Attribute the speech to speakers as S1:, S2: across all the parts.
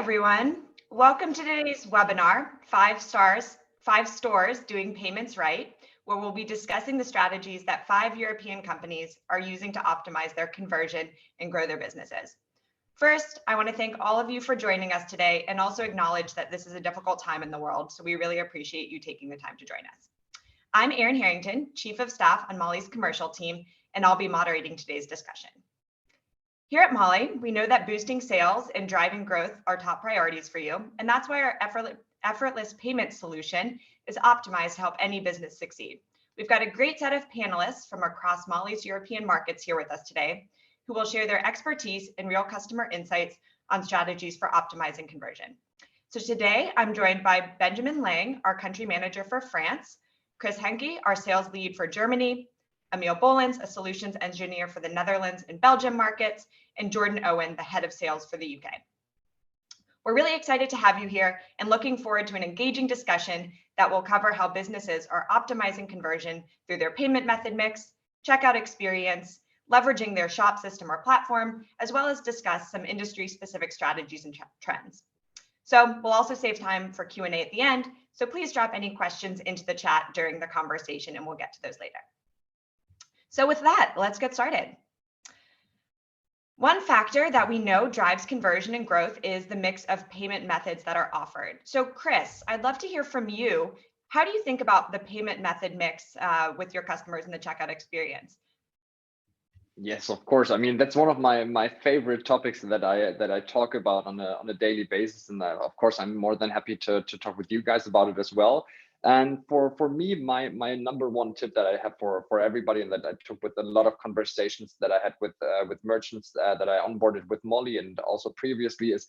S1: everyone. Welcome to today's webinar, Five Stores Doing Payments Right, where we'll be discussing the strategies that 5 European companies are using to optimize their conversion and grow their businesses. First, I want to thank all of you for joining us today and also acknowledge that this is a difficult time in the world, so we really appreciate you taking the time to join us. I'm Erin Harrington, Chief of Staff on Molly's commercial team, and I'll be moderating today's discussion. Here at Molly, we know that boosting sales and driving growth are top priorities for you, and that's why our effortless payment solution is optimized to help any business succeed. We've got a great set of panelists from across Molly's European markets here with us today, who will share their expertise and real customer insights on strategies for optimizing conversion. So today, I'm joined by Benjamin Lang, our country manager for France, Chris Henke, our sales lead for Germany, Emil Bolens, a solutions engineer for the Netherlands and Belgium markets, and Jordan Owen, the head of sales for the UK. We're really excited to have you here and looking forward to an engaging discussion that will cover how businesses are optimizing conversion through their payment method mix, checkout experience, leveraging their shop system or platform, as well as discuss some industry-specific strategies and trends. So we'll also save time for Q&A at the end, so please drop any questions into the chat during the conversation and we'll get to those later. So with that, let's get started. One factor that we know drives conversion and growth is the mix of payment methods that are offered. So Chris, I'd love to hear from you. How do you think about the payment method mix with your customers in the checkout experience?
S2: Yes, of course. I mean, that's one of my favorite topics that I talk about on a daily basis, and of course, I'm more than happy to talk with you guys about it as well. And for me, my number one tip that I have for everybody, and that I took with a lot of conversations that I had with merchants that I onboarded with Molly and also previously, is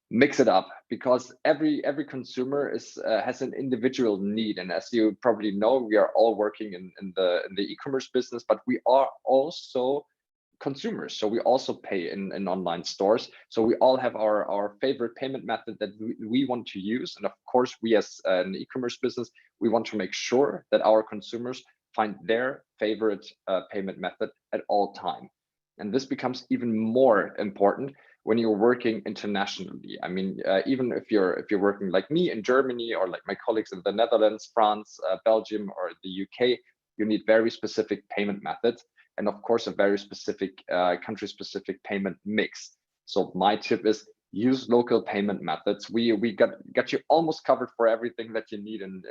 S2: mix it up, because every consumer has an individual need. And as you probably know, we are all working in the e-commerce business, but we are also consumers, so we also pay in online stores. So we all have our favorite payment method that we want to use, and of course, we as an e-commerce business, we want to make sure that our consumers find their favorite payment method at all time. And this becomes even more important when you're working internationally. I mean, even if you're working like me in Germany, or like my colleagues in the Netherlands, France, Belgium, or the UK, you need very specific payment methods, and of course, a very specific country-specific payment mix. So my tip is use local payment methods. We got you almost covered for everything that you need in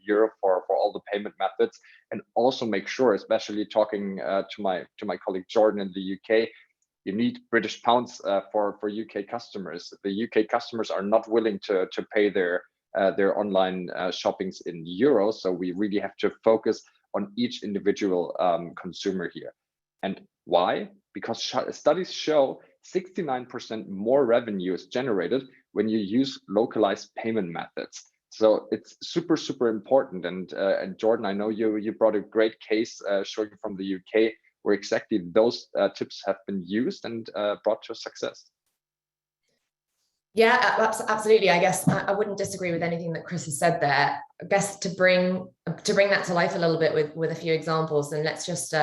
S2: Europe for all the payment methods, and also make sure, especially talking to my colleague Jordan in the UK, you need British pounds for UK customers. The UK customers are not willing to pay their online shoppings in euros, so we really have to focus on each individual consumer here. And why? Because studies show 69% more revenue is generated when you use localized payment methods. So it's super, super important. And Jordan, I know you brought a great case showing from the UK where exactly those tips have been used and brought to success.
S3: Yeah, absolutely. I guess I wouldn't disagree with anything that Chris has said there. I guess to bring that to life a little bit with a few examples, and let's just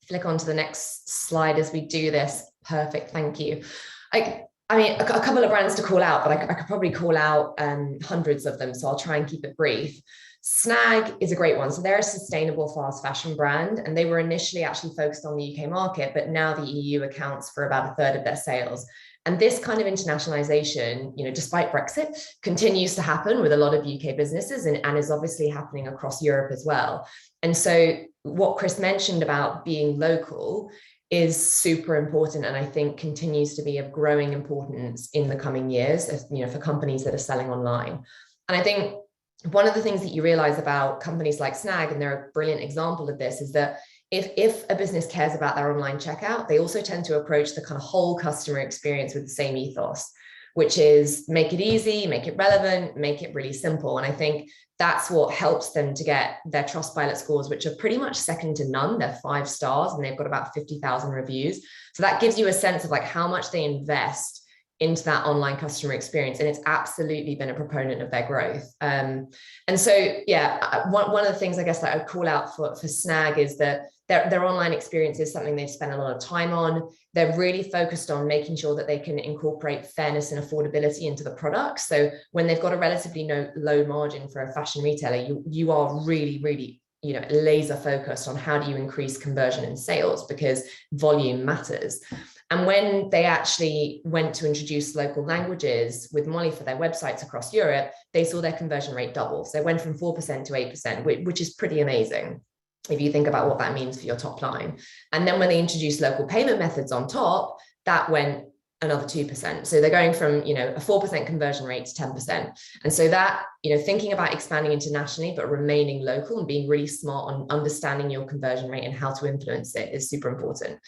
S3: flick on to the next slide as we do this. Perfect, thank you. I mean, a couple of brands to call out, but I could probably call out hundreds of them, so I'll try and keep it brief. Snag is a great one. So they're a sustainable fast fashion brand, and they were initially actually focused on the UK market, but now the EU accounts for about 1/3 of their sales. And this kind of internationalization, despite Brexit, continues to happen with a lot of UK businesses and is obviously happening across Europe as well. And so what Chris mentioned about being local is super important, and I think continues to be of growing importance in the coming years, for companies that are selling online. And I think one of the things that you realize about companies like Snag, and they're a brilliant example of this, is that if a business cares about their online checkout, they also tend to approach the kind of whole customer experience with the same ethos, which is make it easy, make it relevant, make it really simple. And I think that's what helps them to get their Trustpilot scores, which are pretty much second to none. They're 5 stars and they've got about 50,000 reviews. So that gives you a sense of like how much they invest into that online customer experience, and it's absolutely been a proponent of their growth. And so, yeah, one of the things I guess that I'd call out for Snag is that their online experience is something they've spent a lot of time on. They're really focused on making sure that they can incorporate fairness and affordability into the product. So when they've got a relatively low margin for a fashion retailer, you are really laser focused on how do you increase conversion and sales, because volume matters. And when they actually went to introduce local languages with Molly for their websites across Europe, they saw their conversion rate double. So they went from 4% to 8%, which is pretty amazing if you think about what that means for your top line. And then when they introduced local payment methods on top, that went another 2%. So they're going from, a 4% conversion rate to 10%. And so that, thinking about expanding internationally, but remaining local and being really smart on understanding your conversion rate and how to influence it is super important.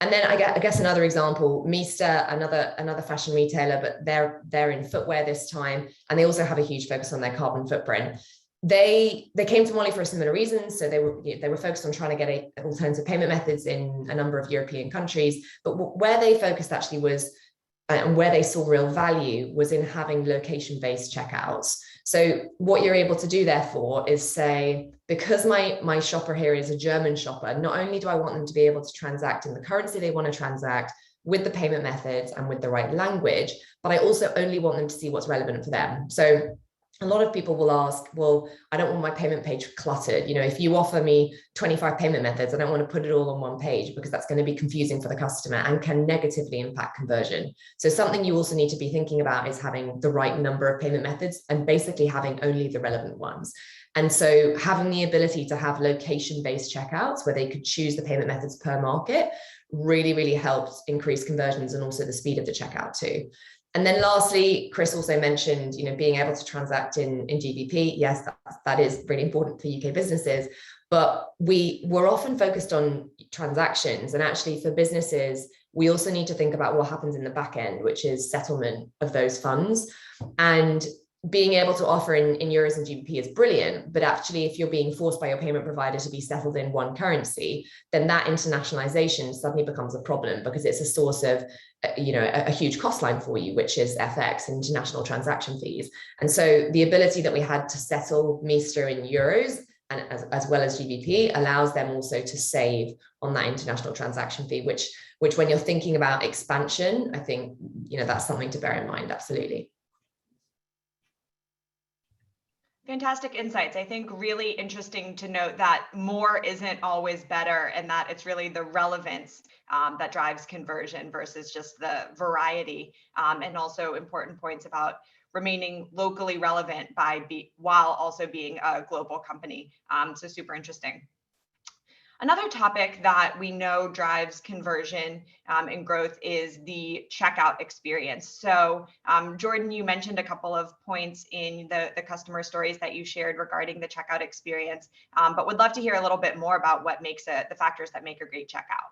S3: And then I guess another example, Meester, another fashion retailer, but they're in footwear this time, and they also have a huge focus on their carbon footprint. They came to Molly for a similar reason. So they were focused on trying to get alternative payment methods in a number of European countries. But where they focused actually was, and where they saw real value, was in having location-based checkouts. So what you're able to do, therefore, is say, because my shopper here is a German shopper, not only do I want them to be able to transact in the currency they want to transact, with the payment methods and with the right language, but I also only want them to see what's relevant for them. So a lot of people will ask, well, I don't want my payment page cluttered. If you offer me 25 payment methods, I don't want to put it all on one page, because that's going to be confusing for the customer and can negatively impact conversion. So something you also need to be thinking about is having the right number of payment methods and basically having only the relevant ones. And so having the ability to have location-based checkouts where they could choose the payment methods per market really helped increase conversions and also the speed of the checkout too. And then lastly, Chris also mentioned, being able to transact in GBP. Yes, that is really important for UK businesses, but we're often focused on transactions, and actually for businesses, we also need to think about what happens in the back end, which is settlement of those funds. And being able to offer in euros and GBP is brilliant, but actually if you're being forced by your payment provider to be settled in one currency, then that internationalization suddenly becomes a problem, because it's a source of a huge cost line for you, which is FX, international transaction fees. And so the ability that we had to settle Meester in euros and as well as GBP allows them also to save on that international transaction fee, which when you're thinking about expansion, I think that's something to bear in mind. Absolutely.
S1: Fantastic insights. I think really interesting to note that more isn't always better, and that it's really the relevance that drives conversion versus just the variety, and also important points about remaining locally relevant while also being a global company. So super interesting. Another topic that we know drives conversion and growth is the checkout experience. So Jordan, you mentioned a couple of points in the customer stories that you shared regarding the checkout experience, but would love to hear a little bit more about what makes the factors that make a great checkout.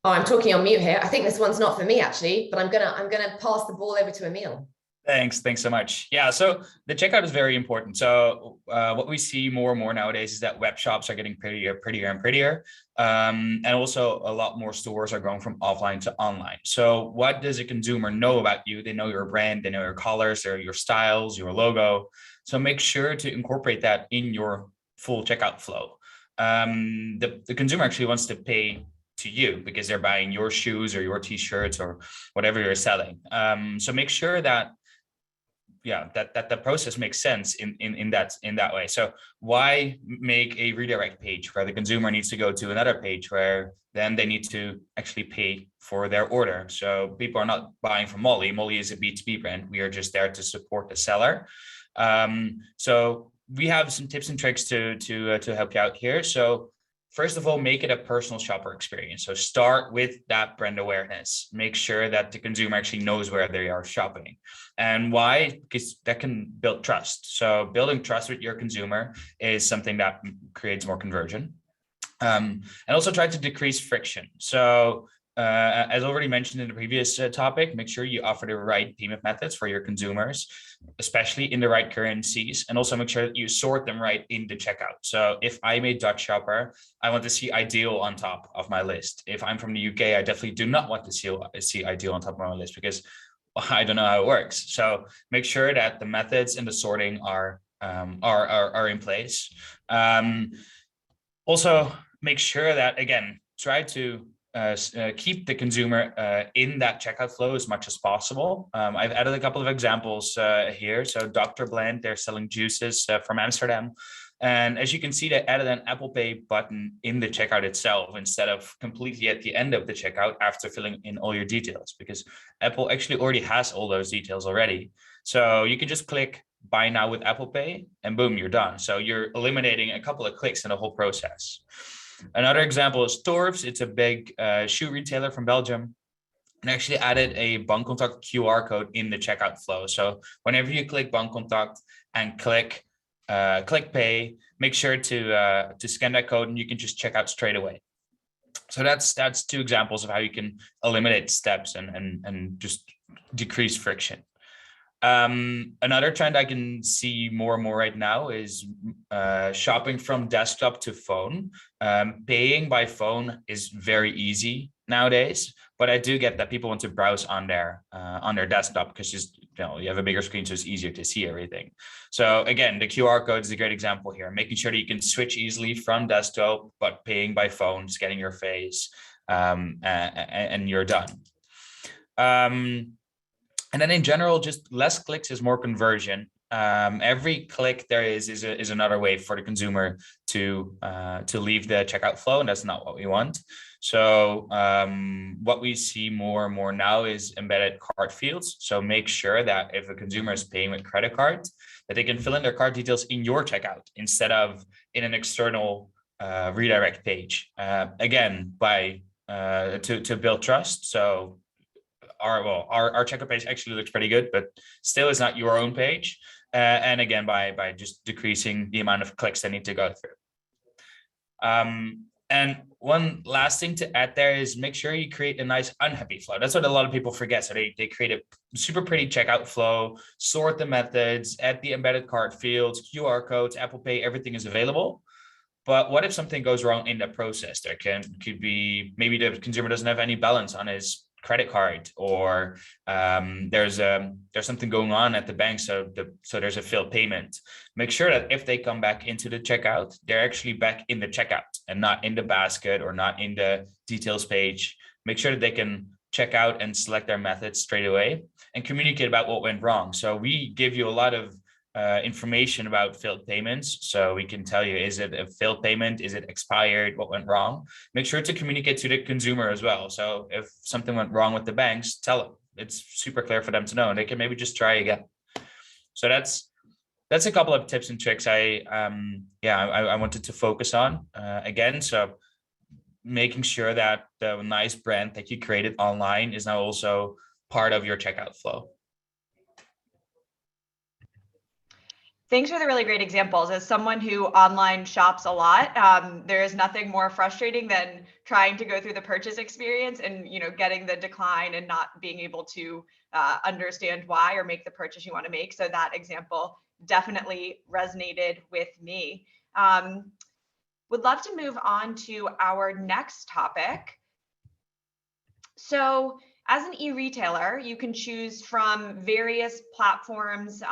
S3: Oh, I'm talking on mute here. I think this one's not for me actually, but I'm gonna pass the ball over to Emil.
S4: Thanks so much. Yeah, so the checkout is very important. So what we see more and more nowadays is that web shops are getting prettier and prettier. And also a lot more stores are going from offline to online. So what does a consumer know about you? They know your brand, they know your colors, your styles, your logo. So make sure to incorporate that in your full checkout flow. The consumer actually wants to pay to you because they're buying your shoes or your t-shirts or whatever you're selling. So make sure that that the process makes sense in that way. So why make a redirect page where the consumer needs to go to another page where then they need to actually pay for their order? So people are not buying from Molly. Molly is a B2B brand. We are just there to support the seller. So we have some tips and tricks to help you out here. So first of all, make it a personal shopper experience. So start with that brand awareness. Make sure that the consumer actually knows where they are shopping. And why? Because that can build trust. So building trust with your consumer is something that creates more conversion. And also try to decrease friction. So as already mentioned in the previous topic, make sure you offer the right payment methods for your consumers, especially in the right currencies, and also make sure that you sort them right in the checkout. So if I'm a Dutch shopper, I want to see Ideal on top of my list. If I'm from the UK, I definitely do not want to see Ideal on top of my list because I don't know how it works. So make sure that the methods and the sorting are are in place. Also, make sure that, again, try to keep the consumer in that checkout flow as much as possible. I've added a couple of examples here. So Dr. Blend, they're selling juices from Amsterdam. And as you can see, they added an Apple Pay button in the checkout itself instead of completely at the end of the checkout after filling in all your details, because Apple actually already has all those details already. So you can just click buy now with Apple Pay and boom, you're done. So you're eliminating a couple of clicks in the whole process. Another example is Torfs. It's a big shoe retailer from Belgium, and actually added a bankcontact QR code in the checkout flow. So whenever you click bankcontact and click pay, make sure to scan that code and you can just check out straight away. So that's two examples of how you can eliminate steps and just decrease friction. Another trend I can see more and more right now is shopping from desktop to phone. Paying by phone is very easy nowadays, but I do get that people want to browse on their desktop because you have a bigger screen, so it's easier to see everything. So again, the QR code is a great example here, making sure that you can switch easily from desktop, but paying by phone, scanning your face, and you're done. And then in general, just less clicks is more conversion. Every click there is another way for the consumer to leave the checkout flow, and that's not what we want. So what we see more and more now is embedded cart fields. So make sure that if a consumer is paying with credit card, that they can fill in their card details in your checkout instead of in an external redirect page. Again, to build trust. So our checkout page actually looks pretty good, but still is not your own page. And again, by just decreasing the amount of clicks they need to go through. And one last thing to add there is make sure you create a nice unhappy flow. That's what a lot of people forget. So they create a super pretty checkout flow, sort the methods, add the embedded cart fields, QR codes, Apple Pay, everything is available. But what if something goes wrong in the process? There could be maybe the consumer doesn't have any balance on his credit card, or there's something going on at the bank, so there's a failed payment. Make sure that if they come back into the checkout, they're actually back in the checkout and not in the basket or not in the details page. Make sure that they can check out and select their methods straight away and communicate about what went wrong. So we give you a lot of information about failed payments. So we can tell you, is it a failed payment? Is it expired? What went wrong? Make sure to communicate to the consumer as well. So if something went wrong with the banks, tell them. It's super clear for them to know, and they can maybe just try again. So that's a couple of tips and tricks I wanted to focus on again. So making sure that the nice brand that you created online is now also part of your checkout flow.
S1: Thanks for the really great examples. As someone who online shops a lot, there is nothing more frustrating than trying to go through the purchase experience and getting the decline and not being able to understand why or make the purchase you want to make. So that example definitely resonated with me. Would love to move on to our next topic. So as an e-retailer, you can choose from various platforms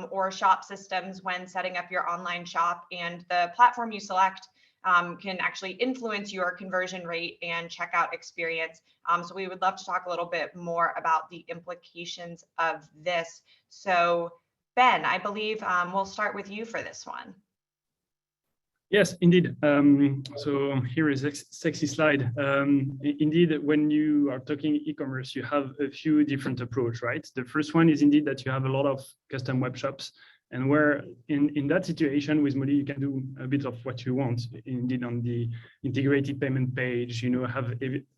S1: or shop systems when setting up your online shop, and the platform you select can actually influence your conversion rate and checkout experience. So we would love to talk a little bit more about the implications of this. So Ben, I believe we'll start with you for this one.
S5: Yes, indeed. So here is a sexy slide. Indeed, when you are talking e-commerce, you have a few different approaches, right? The first one is indeed that you have a lot of custom web shops, and where in that situation with Molly, you can do a bit of what you want. Indeed, on the integrated payment page, have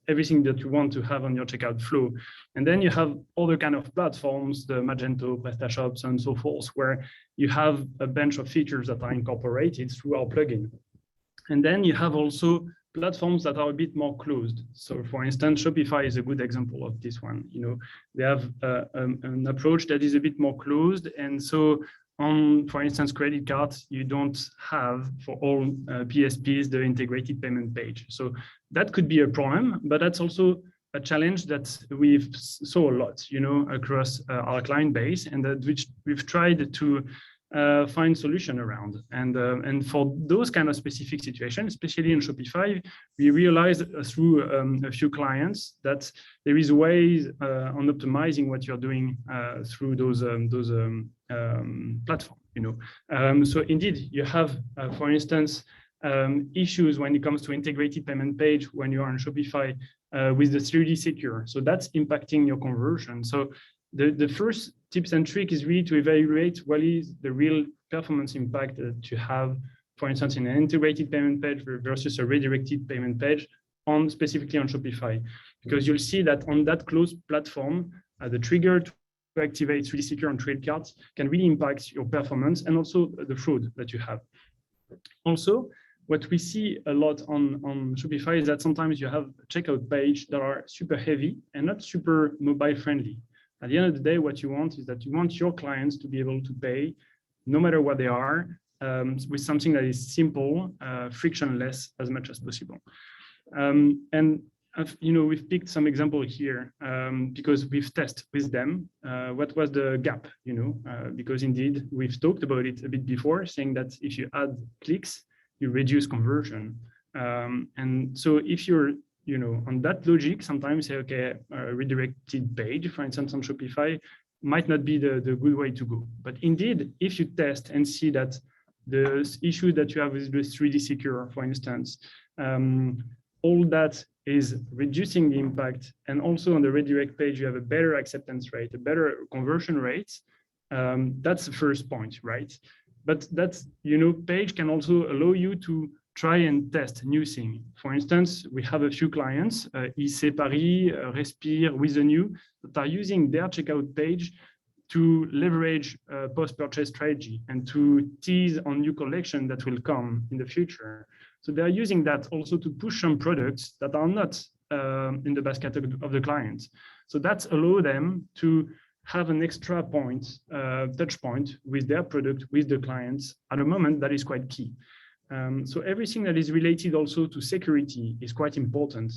S5: everything that you want to have on your checkout flow. And then you have other kind of platforms, the Magento, PrestaShops, and so forth, where you have a bunch of features that are incorporated through our plugin. And then you have also platforms that are a bit more closed. So for instance, Shopify is a good example of this one. They have an approach that is a bit more closed. And so on, for instance, credit cards, you don't have for all PSPs the integrated payment page. So that could be a problem, but that's also a challenge that we've saw a lot, across our client base, and that which we've tried to find solution around. And for those kind of specific situations, especially in Shopify, we realized through a few clients that there is ways on optimizing what you're doing through those platforms. So indeed, you have, for instance, issues when it comes to integrated payment page when you are on Shopify with the 3D secure. So that's impacting your conversion. So the first tips and trick is really to evaluate what is the real performance impact that you have, for instance, in an integrated payment page versus a redirected payment page specifically on Shopify, because you'll see that on that closed platform, the trigger to activate 3D secure on trade cards can really impact your performance and also the fraud that you have. Also, what we see a lot on Shopify is that sometimes you have a checkout page that are super heavy and not super mobile friendly. At the end of the day, what you want is that you want your clients to be able to pay no matter what they are with something that is simple, frictionless as much as possible. And we've picked some example here because we've tested with them what was the gap, because indeed we've talked about it a bit before, saying that if you add clicks, you reduce conversion. And so if you're on that logic, sometimes say, okay, a redirected page, for instance, on Shopify might not be the good way to go. But indeed, if you test and see that the issue that you have with the 3D secure, for instance, all that is reducing the impact, and also on the redirect page, you have a better acceptance rate, a better conversion rate, that's the first point, right? But that's, page can also allow you to try and test new things. For instance, we have a few clients, EC Paris, Respire, With a New, that are using their checkout page to leverage post-purchase strategy and to tease on new collection that will come in the future. So they're using that also to push some products that are not in the basket of the clients. So that's allow them to have an extra point, touch point with their product, with the clients at a moment that is quite key. So everything that is related also to security is quite important.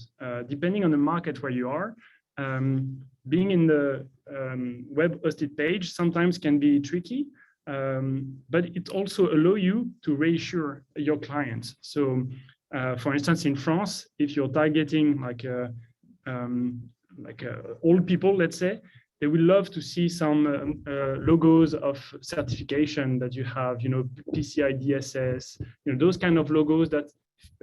S5: Depending on the market where you are, being in the web hosted page sometimes can be tricky, but it also allows you to reassure your clients. So for instance, in France, if you're targeting like old people, let's say, they will love to see some logos of certification that you have, PCI DSS, those kind of logos that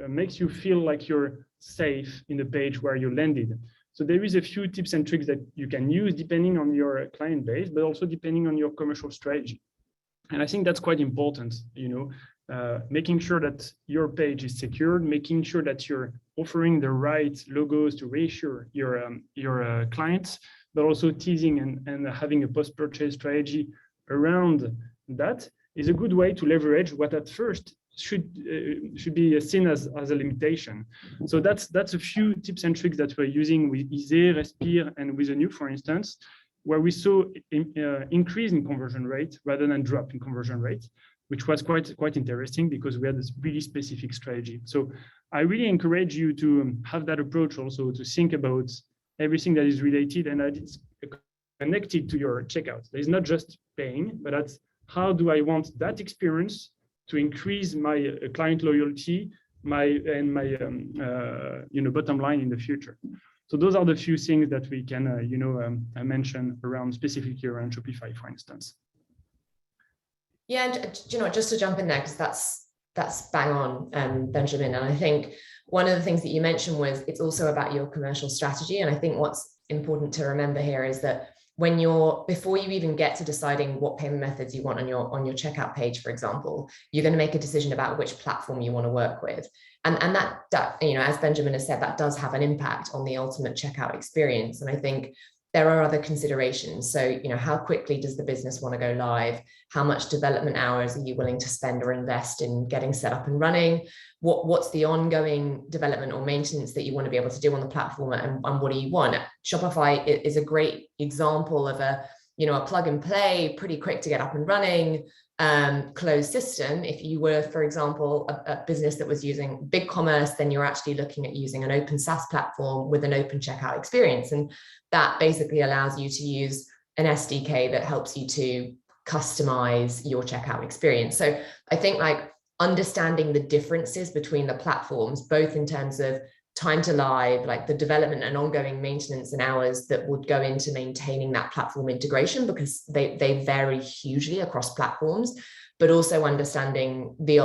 S5: makes you feel like you're safe in the page where you landed. So there is a few tips and tricks that you can use depending on your client base, but also depending on your commercial strategy. And I think that's quite important, making sure that your page is secured, making sure that you're offering the right logos to reassure your clients, but also teasing and having a post-purchase strategy around that is a good way to leverage what at first should be seen as a limitation. So that's a few tips and tricks that we're using with Easy, Respire, and With a New, for instance, where we saw increase in conversion rate rather than drop in conversion rate, which was quite interesting because we had this really specific strategy. So I really encourage you to have that approach also, to think about everything that is related and that it's connected to your checkout. There's not just paying, but that's how do I want that experience to increase my client loyalty, my bottom line in the future. So those are the few things that we can mention around specifically around Shopify, for instance.
S3: Yeah, and just to jump in there, because that's bang on, Benjamin. And I think one of the things that you mentioned was it's also about your commercial strategy. And I think what's important to remember here is that before you even get to deciding what payment methods you want on your checkout page, for example, you're going to make a decision about which platform you want to work with. And that as Benjamin has said, that does have an impact on the ultimate checkout experience. And I think there are other considerations. So, how quickly does the business want to go live? How much development hours are you willing to spend or invest in getting set up and running? What's the ongoing development or maintenance that you want to be able to do on the platform, and what do you want? Shopify is a great example of a plug and play, pretty quick to get up and running, closed system. If you were, for example, a business that was using BigCommerce, then you're actually looking at using an open SaaS platform with an open checkout experience. And that basically allows you to use an SDK that helps you to customize your checkout experience. So I think like understanding the differences between the platforms, both in terms of time to live, like the development and ongoing maintenance and hours that would go into maintaining that platform integration, because they vary hugely across platforms, but also understanding the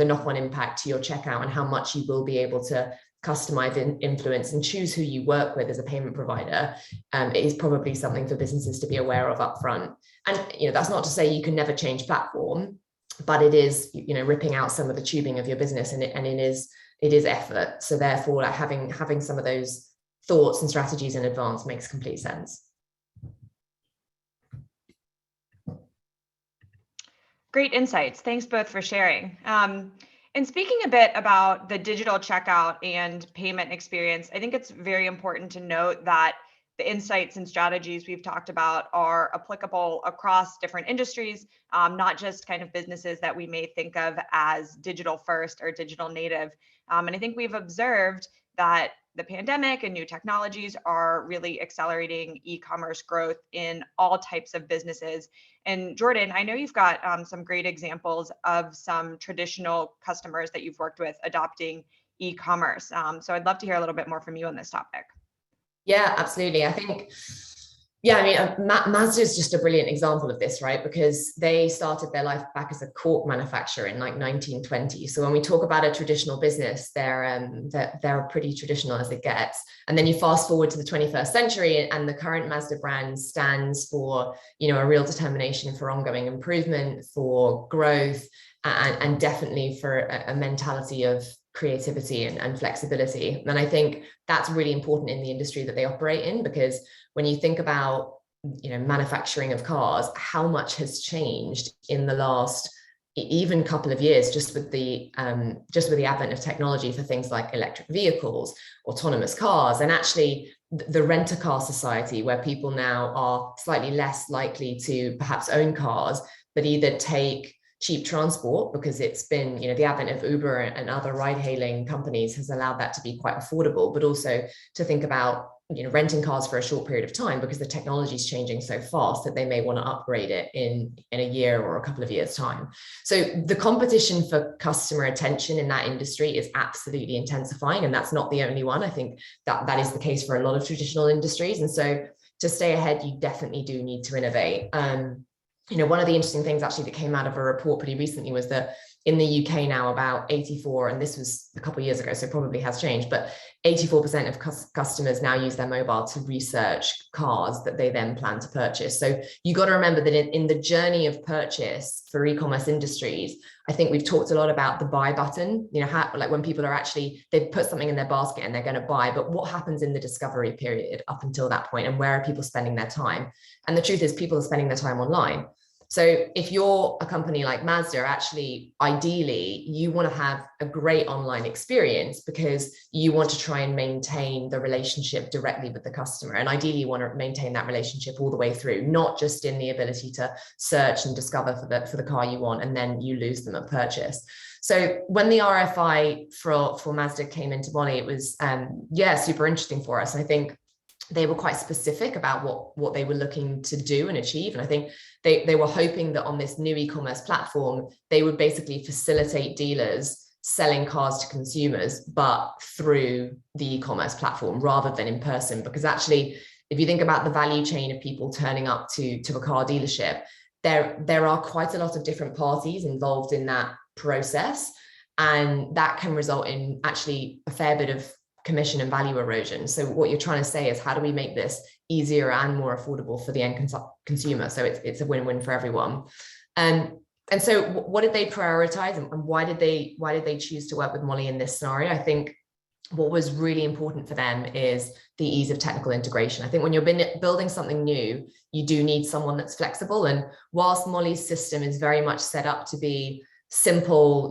S3: knock-on impact to your checkout and how much you will be able to customize and influence and choose who you work with as a payment provider. It is probably something for businesses to be aware of upfront. And that's not to say you can never change platform, but it is ripping out some of the tubing of your business, and it is effort. So therefore, like having some of those thoughts and strategies in advance makes complete sense.
S1: Great insights. Thanks both for sharing. And speaking a bit about the digital checkout and payment experience, I think it's very important to note that the insights and strategies we've talked about are applicable across different industries, not just kind of businesses that we may think of as digital first or digital native. And I think we've observed that the pandemic and new technologies are really accelerating e-commerce growth in all types of businesses. And Jordan, I know you've got some great examples of some traditional customers that you've worked with adopting e-commerce. So I'd love to hear a little bit more from you on this topic.
S3: Yeah, absolutely. I think, Mazda is just a brilliant example of this, right? Because they started their life back as a cork manufacturer in like 1920. So when we talk about a traditional business, they're pretty traditional as it gets. And then you fast forward to the 21st century, and the current Mazda brand stands for, a real determination for ongoing improvement, for growth, and definitely for a mentality of creativity and flexibility. And I think that's really important in the industry that they operate in, because when you think about manufacturing of cars, how much has changed in the last even couple of years, just with the advent of technology for things like electric vehicles, autonomous cars, and actually the rent-a-car society, where people now are slightly less likely to perhaps own cars, but either take cheap transport, because it's been, the advent of Uber and other ride-hailing companies has allowed that to be quite affordable, but also to think about, renting cars for a short period of time, because the technology is changing so fast that they may want to upgrade it in a year or a couple of years' time. So the competition for customer attention in that industry is absolutely intensifying, and that's not the only one. I think that is the case for a lot of traditional industries. And so to stay ahead, you definitely do need to innovate. One of the interesting things actually that came out of a report pretty recently was that in the UK now, about 84, and this was a couple of years ago, so probably has changed, but 84% of customers now use their mobile to research cars that they then plan to purchase. So you got to remember that in the journey of purchase for e-commerce industries, I think we've talked a lot about the buy button, like when people are actually, they've put something in their basket and they're going to buy, but what happens in the discovery period up until that point, and where are people spending their time? And the truth is, people are spending their time online. So if you're a company like Mazda, actually, ideally, you want to have a great online experience, because you want to try and maintain the relationship directly with the customer. And ideally, you want to maintain that relationship all the way through, not just in the ability to search and discover for the car you want, and then you lose them at purchase. So when the RFI for Mazda came into Molly, it was, super interesting for us. And I think they were quite specific about what they were looking to do and achieve. And I think they were hoping that on this new e-commerce platform, they would basically facilitate dealers selling cars to consumers, but through the e-commerce platform rather than in person. Because actually, if you think about the value chain of people turning up to a car dealership, there are quite a lot of different parties involved in that process. And that can result in actually a fair bit of commission and value erosion. So what you're trying to say is, how do we make this easier and more affordable for the end consumer? So it's a win-win for everyone. And so what did they prioritize, and why did they choose to work with Molly in this scenario? I think what was really important for them is the ease of technical integration. I think when you're building something new, you do need someone that's flexible. And whilst Molly's system is very much set up to be simple,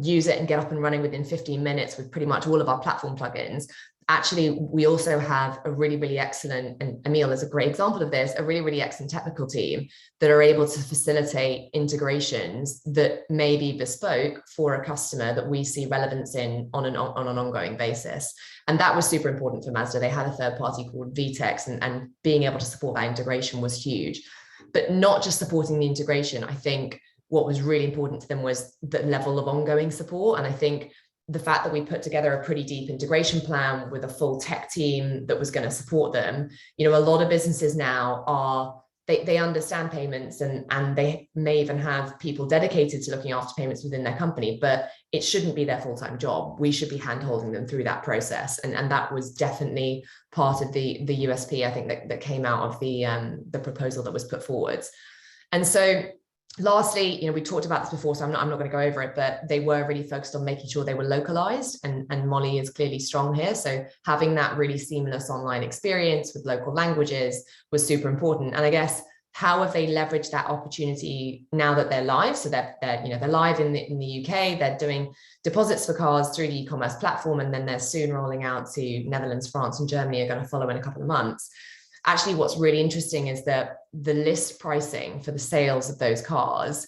S3: use it and get up and running within 15 minutes with pretty much all of our platform plugins, actually, we also have a really, really excellent, and Emil is a great example of this, a really, really excellent technical team that are able to facilitate integrations that may be bespoke for a customer that we see relevance in on an ongoing basis. And that was super important for Mazda. They had a third party called VTEX, and being able to support that integration was huge. but not just supporting the integration. I think what was really important to them was the level of ongoing support. And I think the fact that we put together a pretty deep integration plan with a full tech team that was going to support them, a lot of businesses now they understand payments and they may even have people dedicated to looking after payments within their company, but it shouldn't be their full-time job. We should be hand-holding them through that process. And that was definitely part of the USP, I think, that came out of the proposal that was put forward. And so lastly, we talked about this before, so I'm not going to go over it, but they were really focused on making sure they were localized, and Molly is clearly strong here. So having that really seamless online experience with local languages was super important. And I guess, how have they leveraged that opportunity now that they're live? So they're live in the UK. They're doing deposits for cars through the e-commerce platform, and then they're soon rolling out to Netherlands, France, and Germany are going to follow in a couple of months. Actually, what's really interesting is that the list pricing for the sales of those cars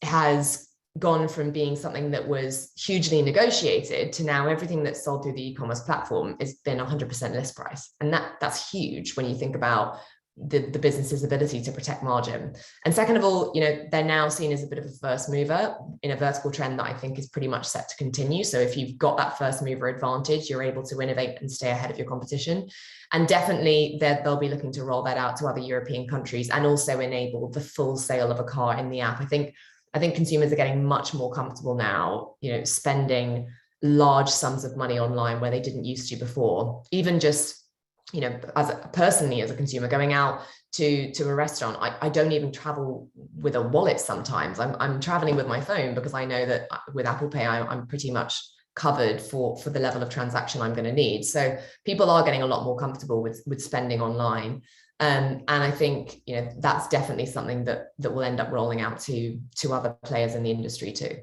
S3: has gone from being something that was hugely negotiated to now everything that's sold through the e-commerce platform has been 100% list price. And that's huge when you think about the business's ability to protect margin. And second of all, they're now seen as a bit of a first mover in a vertical trend that I think is pretty much set to continue. So if you've got that first mover advantage, you're able to innovate and stay ahead of your competition. And definitely they'll be looking to roll that out to other European countries and also enable the full sale of a car in the app. I think consumers are getting much more comfortable now, spending large sums of money online where they didn't used to before. Even just, personally as a consumer going out to a restaurant, I don't even travel with a wallet sometimes. I'm traveling with my phone because I know that with Apple Pay, I'm pretty much covered for the level of transaction I'm going to need. So people are getting a lot more comfortable with spending online. And I think, that's definitely something that will end up rolling out to other players in the industry too.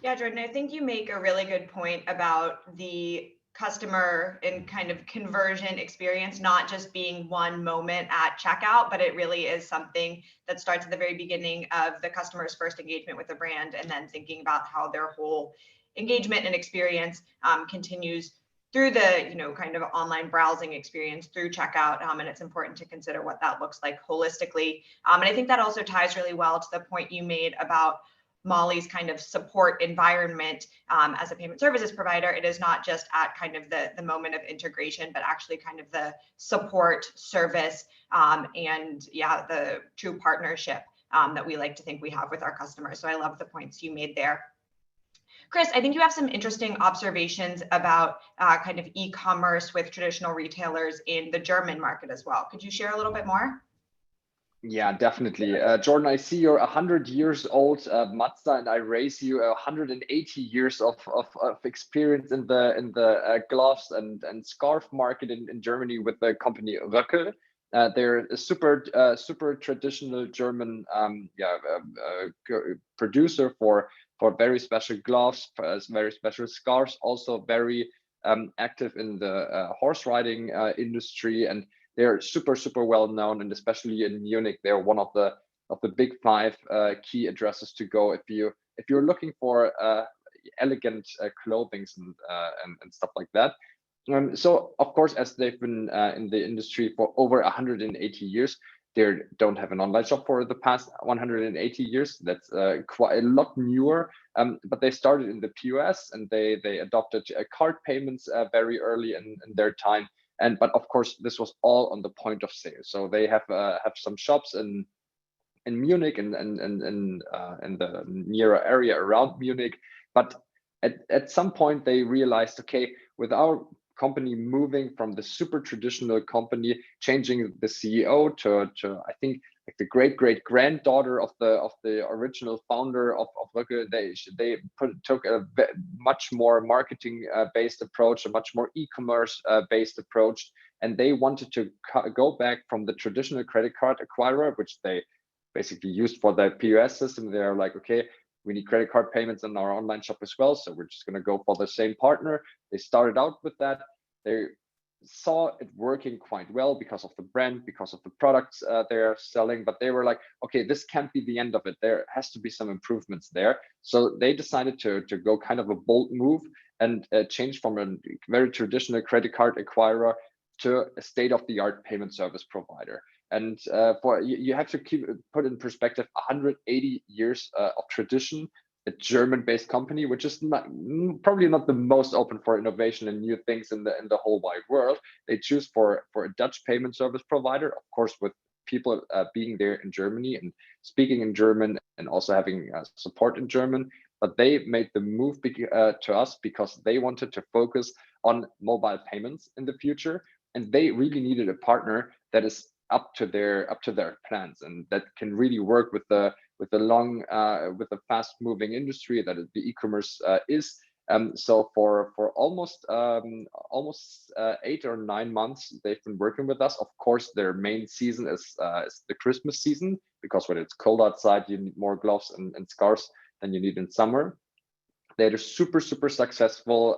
S1: Yeah, Jordan, I think you make a really good point about the customer and kind of conversion experience, not just being one moment at checkout, but it really is something that starts at the very beginning of the customer's first engagement with the brand, and then thinking about how their whole engagement and experience continues through the kind of online browsing experience through checkout. And it's important to consider what that looks like holistically. And I think that also ties really well to the point you made about Molly's kind of support environment as a payment services provider. It is not just at kind of the moment of integration, but actually kind of the support service and the true partnership that we like to think we have with our customers. So I love the points you made there. Chris, I think you have some interesting observations about kind of e-commerce with traditional retailers in the German market as well. Could you share a little bit more?
S2: Yeah, definitely. Jordan, I see you're 100 years old, Mazda, and I raise you 180 years of experience in the gloves and scarf market in Germany with the company Röckel. They're a super traditional German producer for very special gloves, very special scarves, also very active in the horse riding industry, and they're super well known, and especially in Munich, they're one of the big 5 key addresses to go if you're looking for elegant clothing and stuff like that. So of course, as they've been in the industry for over 180 years, they don't have an online shop for the past 180 years. That's quite a lot newer. But they started in the POS, and they adopted card payments very early in their time. But of course, this was all on the point of sale. So they have some shops in Munich and in the nearer area around Munich. But at some point they realized, okay, with our company moving from the super traditional company, changing the CEO to I think like the great granddaughter of the original founder of Röckel, they took a much more marketing based approach, a much more e-commerce based approach, and they wanted to go back from the traditional credit card acquirer, which they basically used for their POS system. They're like, okay, we need credit card payments in our online shop as well, so we're just going to go for the same partner. They started out with that. They saw it working quite well because of the brand, because of the products they're selling, but they were like, okay, this can't be the end of it. There has to be some improvements there. So they decided to go kind of a bold move and change from a very traditional credit card acquirer to a state-of-the-art payment service provider. And you have to put in perspective 180 years of tradition, a German-based company, which is probably not the most open for innovation and new things in the whole wide world. They choose for a Dutch payment service provider, of course, with people being there in Germany and speaking in German and also having support in German. But they made the move to us because they wanted to focus on mobile payments in the future, and they really needed a partner that is up to their plans and that can really work with the fast moving industry that the e-commerce is. So for almost 8 or 9 months, they've been working with us. Of course, their main season is the Christmas season, because when it's cold outside, you need more gloves and scarves than you need in summer. They had a super successful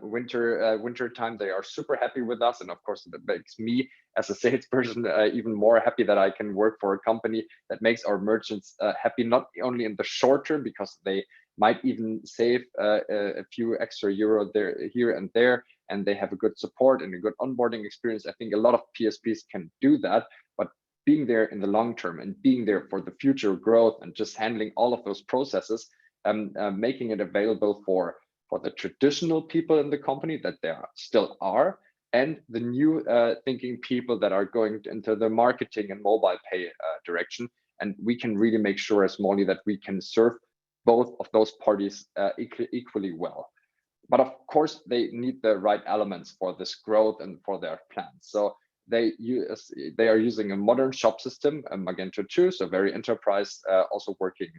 S2: winter time. They are super happy with us, and of course that makes me as a salesperson even more happy that I can work for a company that makes our merchants happy, not only in the short term, because they might even save a few extra euro there, here and there, and they have a good support and a good onboarding experience. I think a lot of PSPs can do that, but being there in the long term and being there for the future growth and just handling all of those processes, making it available for the traditional people in the company that there still are, and the new thinking people that are going into the marketing and mobile pay direction. And we can really make sure as Molly that we can serve both of those parties equally well. But of course, they need the right elements for this growth and for their plans. So they are using a modern shop system, a Magento 2, so very enterprise, also working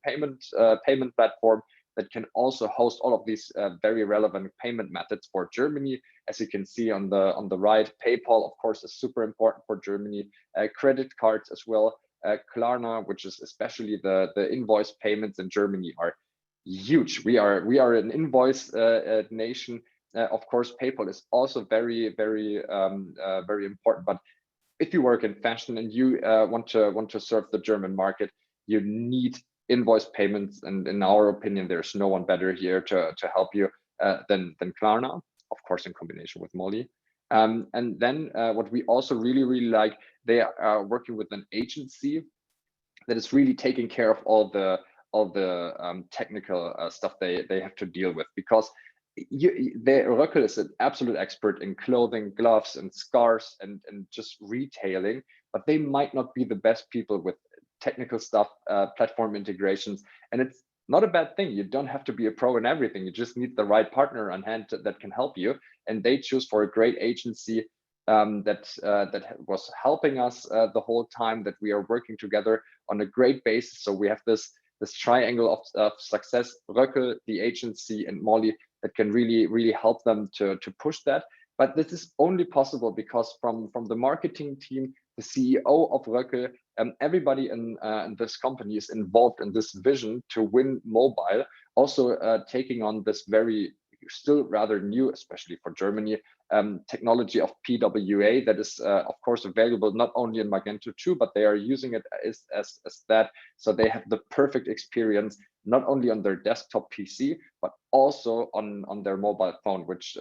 S2: payment platform that can also host all of these very relevant payment methods for Germany. As you can see on the right, PayPal, of course, is super important for Germany. Credit cards as well. Klarna, which is especially the invoice payments in Germany, are huge. We are an invoice nation. Of course, PayPal is also very important. But if you work in fashion and you want to serve the German market, you need invoice payments, and in our opinion, there's no one better here to help you than Klarna, of course, in combination with Molly. And then what we also really like, they are working with an agency that is really taking care of all the technical stuff they have to deal with, because Röckel is an absolute expert in clothing, gloves, and scarves, and just retailing, but they might not be the best people with technical stuff, platform integrations. And it's not a bad thing. You don't have to be a pro in everything. You just need the right partner on hand that can help you. And they choose for a great agency that was helping us the whole time that we are working together on a great basis. So we have this triangle of success: Röckel, the agency, and Molly, that can really help them to push that. But this is only possible because from the marketing team, the CEO of Röckel, everybody in this company is involved in this vision to win mobile, also taking on this very still rather new, especially for Germany, technology of PWA that is of course available not only in Magento 2, but they are using it as that, so they have the perfect experience not only on their desktop PC but also on their mobile phone, which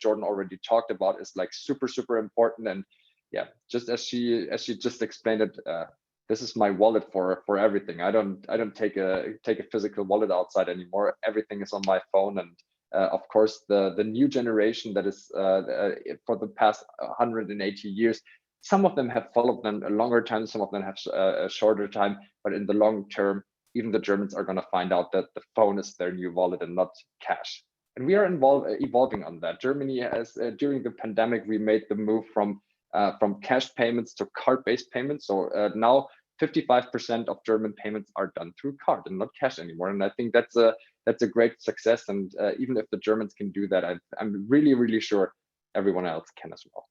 S2: Jordan already talked about, is like super important. And yeah, just as she just explained it, this is my wallet for everything. I don't take a physical wallet outside anymore. Everything is on my phone. And of course, the new generation that is for the past 180 years, some of them have followed them a longer time, some of them have a shorter time, but in the long term, even the Germans are going to find out that the phone is their new wallet and not cash. And we are evolving on that. Germany has, during the pandemic, we made the move from cash payments to card-based payments. So now 55% of German payments are done through card and not cash anymore. And I think that's a great success. And even if the Germans can do that, I'm really sure everyone else can as well.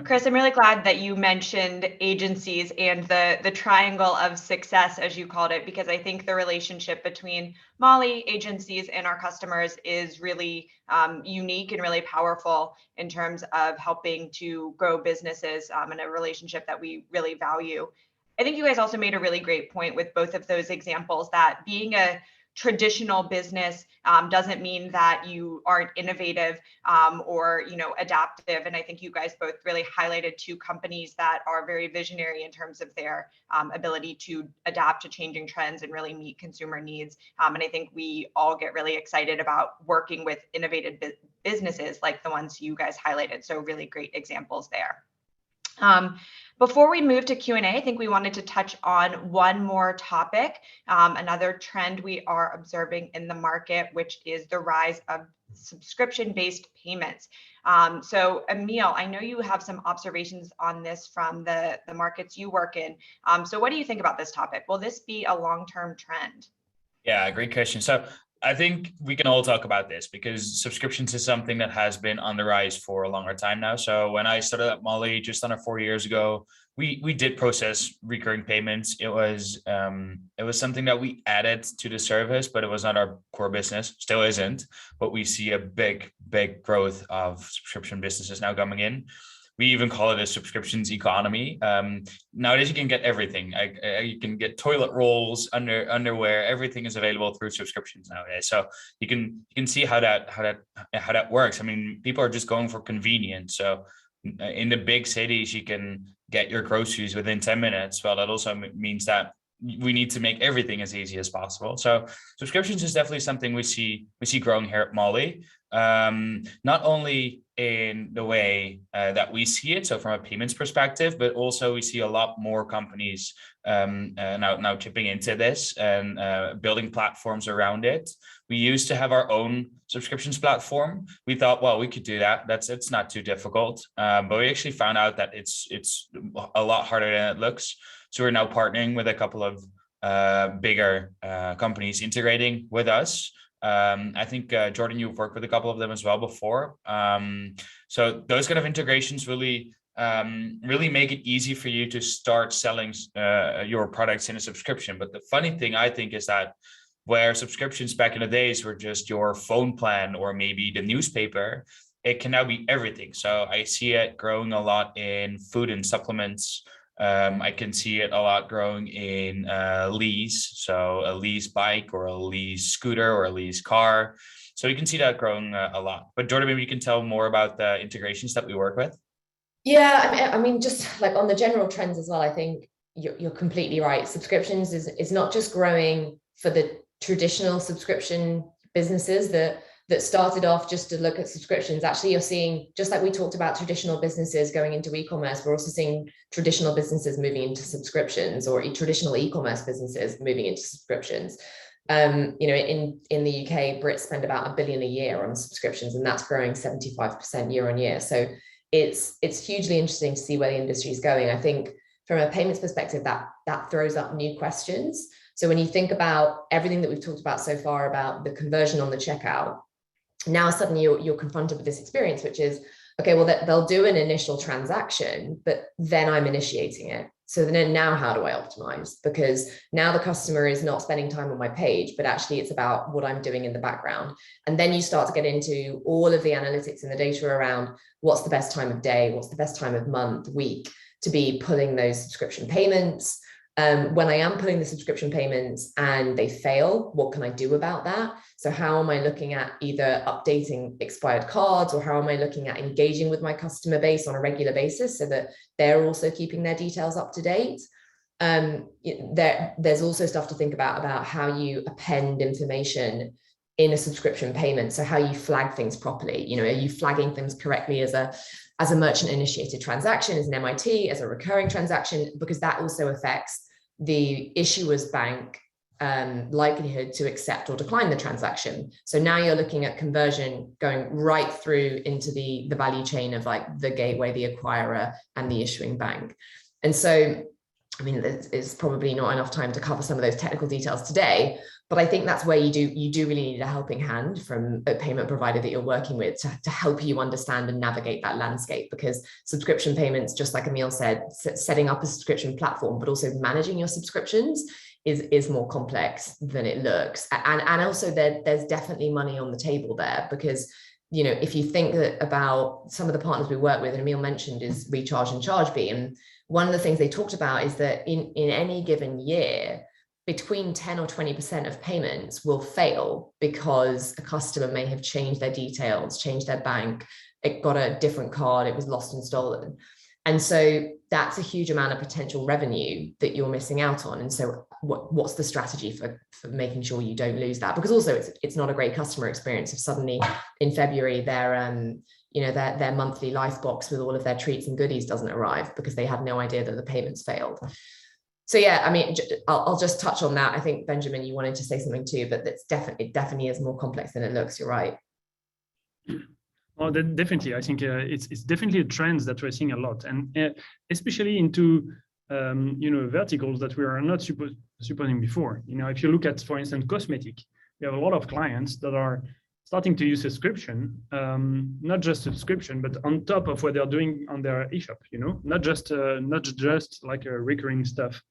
S1: Chris, I'm really glad that you mentioned agencies and the triangle of success, as you called it, because I think the relationship between Molly, agencies, and our customers is really unique and really powerful in terms of helping to grow businesses, and a relationship that we really value. I think you guys also made a really great point with both of those examples, that being a traditional business doesn't mean that you aren't innovative or adaptive. And I think you guys both really highlighted two companies that are very visionary in terms of their ability to adapt to changing trends and really meet consumer needs. And I think we all get really excited about working with innovative businesses like the ones you guys highlighted. So really great examples there. Before we move to Q&A, I think we wanted to touch on one more topic, another trend we are observing in the market, which is the rise of subscription-based payments. So Emil, I know you have some observations on this from the markets you work in. So what do you think about this topic? Will this be a long-term trend?
S4: Yeah, great question. So I think we can all talk about this because subscriptions is something that has been on the rise for a longer time now. So when I started at Molly just under 4 years ago, we did process recurring payments. It was something that we added to the service, but it was not our core business, still isn't. But we see a big growth of subscription businesses now coming in. We even call it a subscriptions economy. Nowadays, you can get everything. You can get toilet rolls, underwear. Everything is available through subscriptions nowadays. So you can see how that works. I mean, people are just going for convenience. So in the big cities, you can get your groceries within 10 minutes. Well, that also means that we need to make everything as easy as possible. So subscriptions is definitely something we see growing here at Molly. Not only in the way that we see it, so from a payments perspective, but also we see a lot more companies now chipping into this and building platforms around it. We used to have our own subscriptions platform. We thought, well, we could do that. It's not too difficult, but we actually found out that it's a lot harder than it looks. So we're now partnering with a couple of bigger companies integrating with us. I think, Jordan, you've worked with a couple of them as well before. So those kind of integrations really make it easy for you to start selling your products in a subscription. But the funny thing, I think, is that where subscriptions back in the days were just your phone plan or maybe the newspaper, it can now be everything. So I see it growing a lot in food and supplements. I can see it a lot growing in lease, so a lease bike or a lease scooter or a lease car. So you can see that growing a lot. But Jordan, maybe you can tell more about the integrations that we work with.
S3: Yeah, I mean, just like on the general trends as well, I think you're completely right. Subscriptions is not just growing for the traditional subscription businesses that started off just to look at subscriptions. Actually, you're seeing, just like we talked about traditional businesses going into e-commerce, we're also seeing traditional businesses moving into subscriptions, or traditional e-commerce businesses moving into subscriptions. In the UK, Brits spend about $1 billion a year on subscriptions, and that's growing 75% year on year. So it's hugely interesting to see where the industry is going. I think from a payments perspective, that throws up new questions. So when you think about everything that we've talked about so far about the conversion on the checkout, now suddenly you're confronted with this experience, which is, okay, well, they'll do an initial transaction, but then I'm initiating it. So then now how do I optimize? Because now the customer is not spending time on my page, but actually it's about what I'm doing in the background. And then you start to get into all of the analytics and the data around what's the best time of day, what's the best time of month, week to be pulling those subscription payments. When I am putting the subscription payments and they fail, what can I do about that? So how am I looking at either updating expired cards, or how am I looking at engaging with my customer base on a regular basis so that they're also keeping their details up to date? There's also stuff to think about how you append information in a subscription payment. So how you flag things properly. Are you flagging things correctly as a merchant initiated transaction, as an MIT, as a recurring transaction? Because that also affects the issuer's bank likelihood to accept or decline the transaction. So now you're looking at conversion going right through into the value chain of like the gateway, the acquirer, and the issuing bank. And so, I mean, there's probably not enough time to cover some of those technical details today, but I think that's where you do really need a helping hand from a payment provider that you're working with to help you understand and navigate that landscape. Because subscription payments, just like Emil said, setting up a subscription platform, but also managing your subscriptions is more complex than it looks. And also there's definitely money on the table there, because if you think about some of the partners we work with, and Emil mentioned is Recharge and Chargebee, and one of the things they talked about is that in any given year, between 10 or 20% of payments will fail because a customer may have changed their details, changed their bank, it got a different card, it was lost and stolen. And so that's a huge amount of potential revenue that you're missing out on. And so what's the strategy for making sure you don't lose that? Because also it's not a great customer experience if suddenly in February their monthly life box with all of their treats and goodies doesn't arrive because they had no idea that the payments failed. So yeah, I mean, I'll just touch on that. I think Benjamin, you wanted to say something too, but it definitely is more complex than it looks. You're right.
S5: Well, definitely. I think it's definitely a trend that we're seeing a lot, and especially into verticals that we are not supporting before. If you look at, for instance, cosmetic, we have a lot of clients that are starting to use subscription, not just subscription, but on top of what they're doing on their eShop, not just like a recurring stuff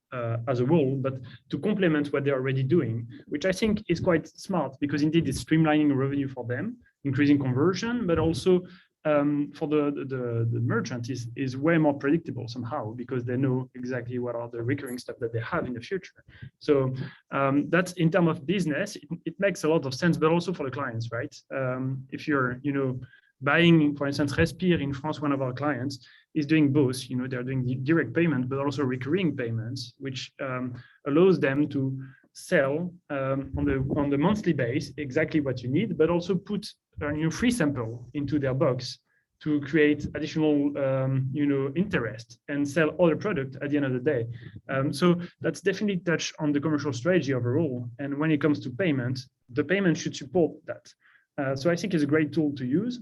S5: as a whole, but to complement what they're already doing, which I think is quite smart because indeed it's streamlining revenue for them, increasing conversion, but also for the merchant is way more predictable somehow because they know exactly what are the recurring stuff that they have in the future. So that's in terms of business, it makes a lot of sense, but also for the clients, right? If you're buying, for instance, Respire in France, one of our clients is doing both. They're doing direct payment, but also recurring payments, which allows them to sell on the monthly base exactly what you need, but also put a free sample into their box to create additional interest and sell other product at the end of the day. So that's definitely touch on the commercial strategy overall. And when it comes to payment, the payment should support that. So I think it's a great tool to use.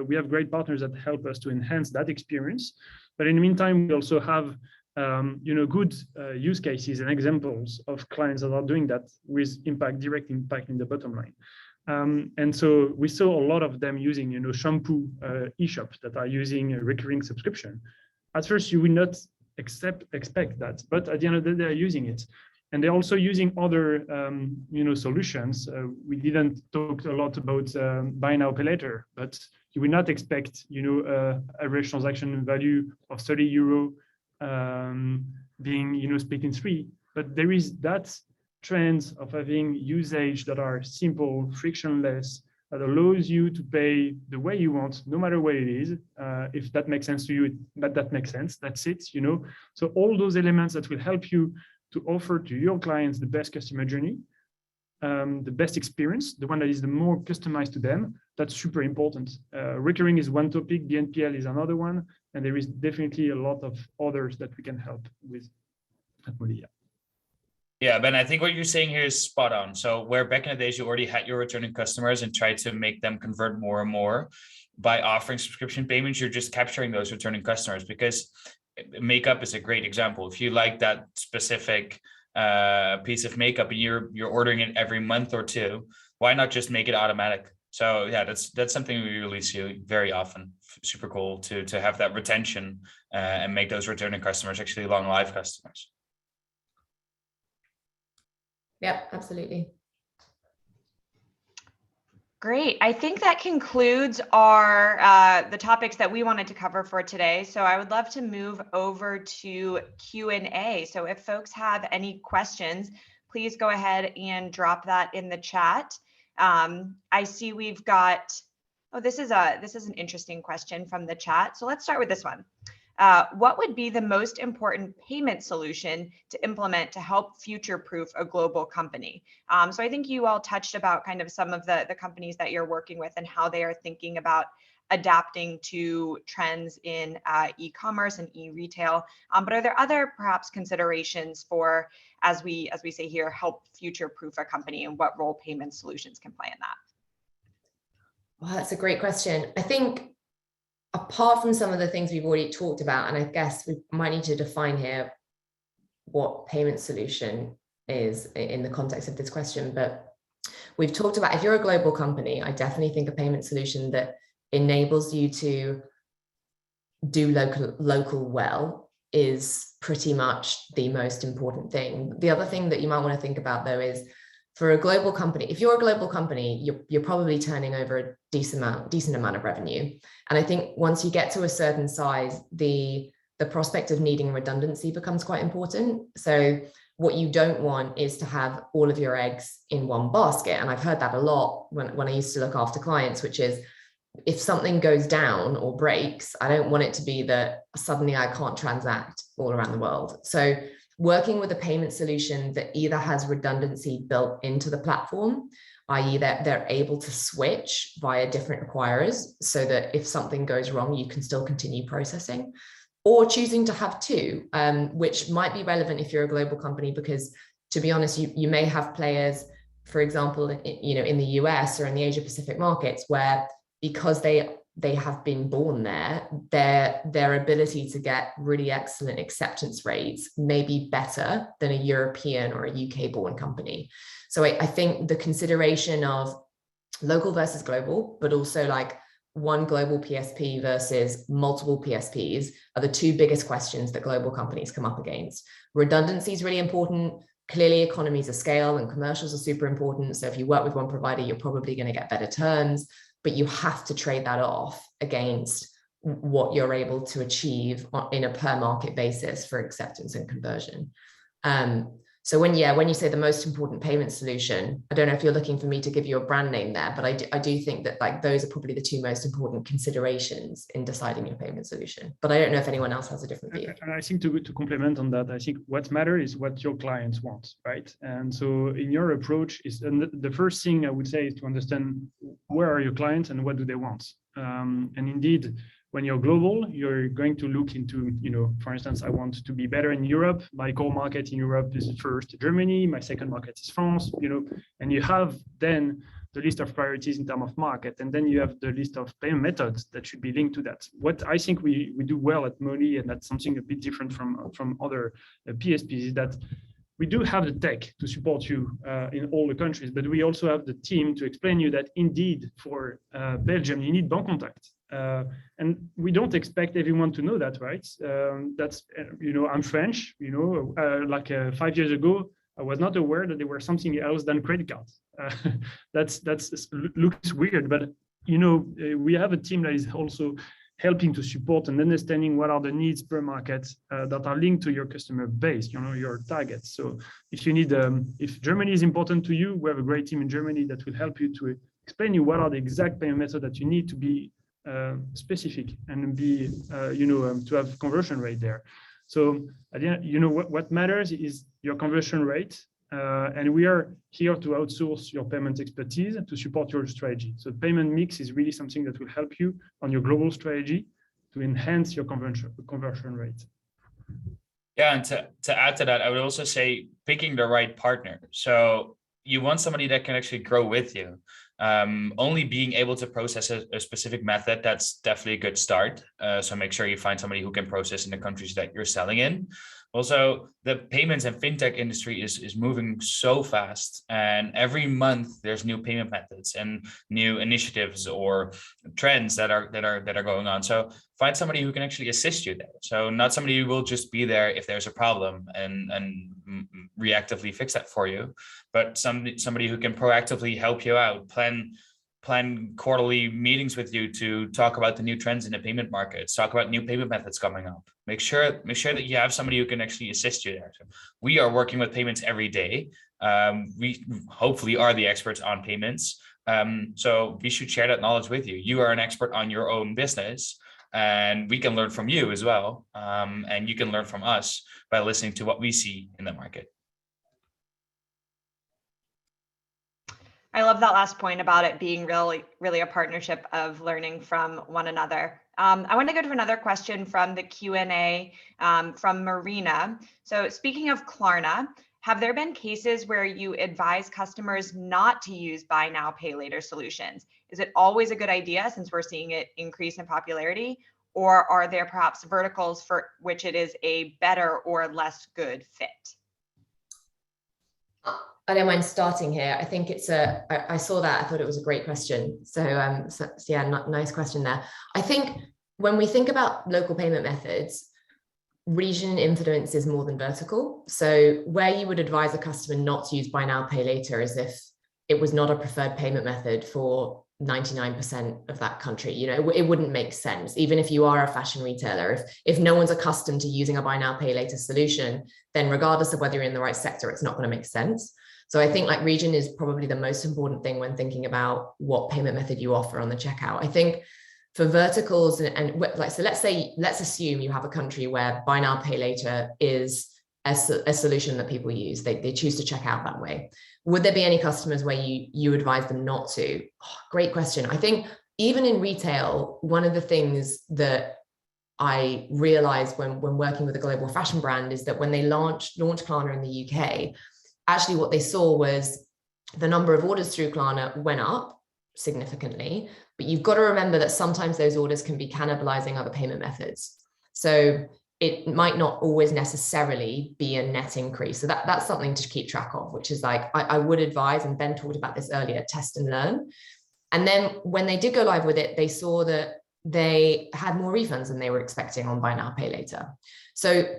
S5: We have great partners that help us to enhance that experience. But in the meantime, we also have good use cases and examples of clients that are doing that with direct impact in the bottom line. And so we saw a lot of them using, shampoo e-shops that are using a recurring subscription. At first, you will not expect that, but at the end of the day, they're using it. And they're also using other, solutions. We didn't talk a lot about buy now, pay later, but you will not expect, average transaction value of 30 euro being, split in three. But there is that trends of having usage that are simple, frictionless, that allows you to pay the way you want, no matter what it is. If that makes sense to you, that makes sense. That's it, So all those elements that will help you to offer to your clients the best customer journey, the best experience, the one that is the more customized to them. That's super important. Recurring is one topic, BNPL is another one, and there is definitely a lot of others that we can help with at Molia.
S4: Yeah, Ben, I think what you're saying here is spot on. So where back in the days you already had your returning customers and tried to make them convert more and more by offering subscription payments, you're just capturing those returning customers because makeup is a great example. If you like that specific piece of makeup and you're ordering it every month or two, why not just make it automatic? So yeah, that's something we really see very often. Super cool to have that retention and make those returning customers actually long life customers.
S3: Yep, absolutely.
S1: Great. I think that concludes our the topics that we wanted to cover for today. So I would love to move over to Q&A. So if folks have any questions, please go ahead and drop that in the chat. I see we've got, this is an interesting question from the chat. So let's start with this one. What would be the most important payment solution to implement to help future-proof a global company? So I think you all touched about kind of some of the companies that you're working with and how they are thinking about adapting to trends in e-commerce and e-retail. But are there other perhaps considerations for, as we say here, help future-proof a company, and what role payment solutions can play in that?
S3: Well, that's a great question. I think apart from some of the things we've already talked about, and I guess we might need to define here what payment solution is in the context of this question, but we've talked about, if you're a global company, I definitely think a payment solution that enables you to do local well is pretty much the most important thing. The other thing that you might want to think about though is, for a global company, if you're a global company, you're probably turning over a decent amount of revenue. And I think once you get to a certain size, the prospect of needing redundancy becomes quite important. So what you don't want is to have all of your eggs in one basket. And I've heard that a lot when I used to look after clients, which is, if something goes down or breaks, I don't want it to be that suddenly I can't transact all around the world. So working with a payment solution that either has redundancy built into the platform, i.e. that they're able to switch via different acquirers so that if something goes wrong, you can still continue processing, or choosing to have two, which might be relevant if you're a global company, because to be honest, you may have players, for example, in the US or in the Asia Pacific markets, where because they have been born there, their ability to get really excellent acceptance rates may be better than a European or a UK born company. So I think the consideration of local versus global, but also like one global PSP versus multiple PSPs are the two biggest questions that global companies come up against. Redundancy is really important. Clearly, economies of scale and commercials are super important. So if you work with one provider, you're probably going to get better terms, but you have to trade that off against what you're able to achieve in a per market basis for acceptance and conversion. So when you say the most important payment solution, I don't know if you're looking for me to give you a brand name there, but I do think that like those are probably the two most important considerations in deciding your payment solution. But I don't know if anyone else has a different view.
S5: And I think to complement on that, I think what matters is what your clients want, right? And so in your approach is, and the first thing I would say is to understand where are your clients and what do they want. And indeed, when you're global, you're going to look into, for instance, I want to be better in Europe. My core market in Europe is first Germany. My second market is France, and you have then the list of priorities in terms of market. And then you have the list of payment methods that should be linked to that. What I think we do well at Money, and that's something a bit different from other PSPs, is that we do have the tech to support you in all the countries, but we also have the team to explain you that indeed for Belgium, you need bank contact. And we don't expect everyone to know that, right? That's, I'm French, like 5 years ago, I was not aware that there were something else than credit cards. That's looks weird, but, we have a team that is also helping to support and understanding what are the needs per market that are linked to your customer base, your targets. So if you need, if Germany is important to you, we have a great team in Germany that will help you to explain you what are the exact payment methods that you need to be specific and be, to have conversion rate there. So what matters is your conversion rate. And we are here to outsource your payment expertise to support your strategy. So payment mix is really something that will help you on your global strategy to enhance your conversion rate.
S4: Yeah, and to add to that, I would also say picking the right partner. So you want somebody that can actually grow with you. Only being able to process a specific method, that's definitely a good start. So make sure you find somebody who can process in the countries that you're selling in. Also, the payments and fintech industry is moving so fast, and every month there's new payment methods and new initiatives or trends that are going on. So find somebody who can actually assist you there. So not somebody who will just be there if there's a problem and reactively fix that for you, but somebody who can proactively help you out, plan quarterly meetings with you to talk about the new trends in the payment markets, talk about new payment methods coming up. Make sure that you have somebody who can actually assist you there. So we are working with payments every day. We hopefully are the experts on payments. So we should share that knowledge with you. You are an expert on your own business, and we can learn from you as well. And you can learn from us by listening to what we see in the market.
S1: I love that last point about it being really a partnership of learning from one another. I want to go to another question from the Q&A from Marina. So speaking of Klarna, have there been cases where you advise customers not to use buy now, pay later solutions? Is it always a good idea since we're seeing it increase in popularity? Or are there perhaps verticals for which it is a better or less good fit?
S3: I don't mind starting here. I think I saw that. I thought it was a great question. So yeah, nice question there. I think when we think about local payment methods, region influence is more than vertical. So where you would advise a customer not to use buy now, pay later is if it was not a preferred payment method for 99% of that country. You know, it wouldn't make sense. Even if you are a fashion retailer, if no one's accustomed to using a buy now, pay later solution, then regardless of whether you're in the right sector, it's not going to make sense. So I think like region is probably the most important thing when thinking about what payment method you offer on the checkout. I think for verticals and like, so let's assume you have a country where buy now, pay later is a solution that people use. They choose to check out that way. Would there be any customers where you advise them not to? Oh, great question. I think even in retail, one of the things that I realized when working with a global fashion brand is that when they launched Klarna in the UK, actually what they saw was the number of orders through Klarna went up significantly, but you've got to remember that sometimes those orders can be cannibalizing other payment methods. So it might not always necessarily be a net increase. So that's something to keep track of, which is like, I would advise, and Ben talked about this earlier, test and learn. And then when they did go live with it, they saw that they had more refunds than they were expecting on buy now, pay later. So